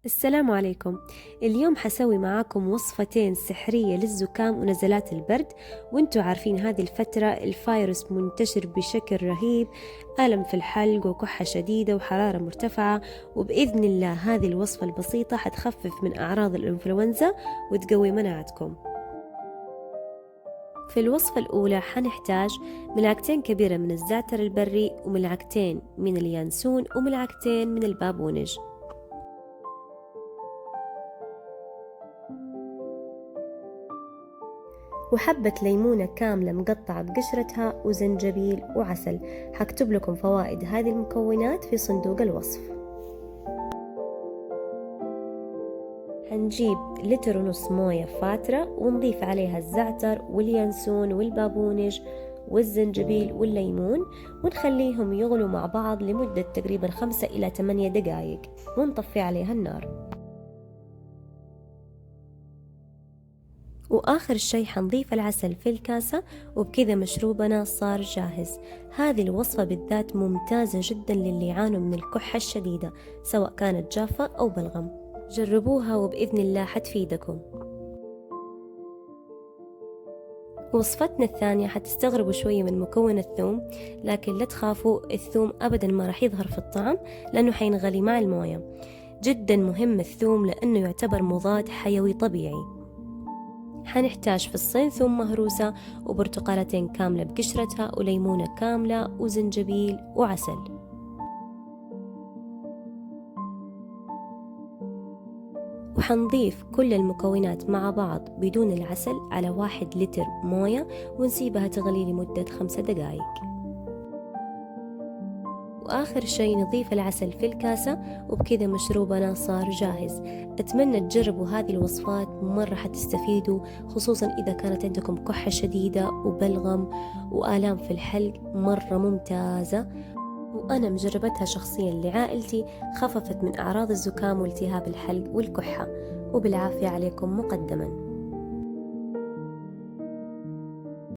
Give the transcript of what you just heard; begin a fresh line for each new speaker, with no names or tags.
السلام عليكم. اليوم حسوي معاكم وصفتين سحرية للزكام ونزلات البرد. وانتوا عارفين هذه الفترة الفيروس منتشر بشكل رهيب، ألم في الحلق وكحة شديدة وحرارة مرتفعة. وبإذن الله هذه الوصفة البسيطة حتخفف من أعراض الإنفلونزا وتقوي مناعتكم. في الوصفة الأولى حنحتاج ملعقتين كبيرة من الزعتر البري، وملعقتين من اليانسون، وملعقتين من البابونج، وحبة ليمونة كاملة مقطعة بقشرتها، وزنجبيل وعسل. حكتب لكم فوائد هذه المكونات في صندوق الوصف. حنجيب 1.5 لتر موية فاترة، ونضيف عليها الزعتر واليانسون والبابونج والزنجبيل والليمون، ونخليهم يغلوا مع بعض لمدة تقريبا 5 إلى 8 دقائق، ونطفي عليها النار. وآخر شي حنضيف العسل في الكاسة، وبكذا مشروبنا صار جاهز. هذه الوصفة بالذات ممتازة جدا للي يعانوا من الكحة الشديدة، سواء كانت جافة أو بلغم. جربوها وبإذن الله حتفيدكم. وصفتنا الثانية حتستغربوا شوية من مكون الثوم، لكن لا تخافوا، الثوم أبدا ما راح يظهر في الطعم لأنه حينغلي مع الموية. جدا مهم الثوم لأنه يعتبر مضاد حيوي طبيعي. حنحتاج فصين ثوم مهروسة، وبرتقالتين كاملة بقشرتها، وليمونة كاملة، وزنجبيل وعسل. وحنضيف كل المكونات مع بعض بدون العسل على 1 لتر موية، ونسيبها تغلي لمدة 5 دقائق. وآخر شي نضيف العسل في الكاسة، وبكذا مشروبنا صار جاهز. أتمنى تجربوا هذه الوصفات، مرة حتستفيدوا، خصوصا إذا كانت عندكم كحة شديدة وبلغم وآلام في الحلق، مرة ممتازة. وأنا مجربتها شخصيا لعائلتي، خففت من أعراض الزكام والتهاب الحلق والكحة. وبالعافية عليكم مقدما.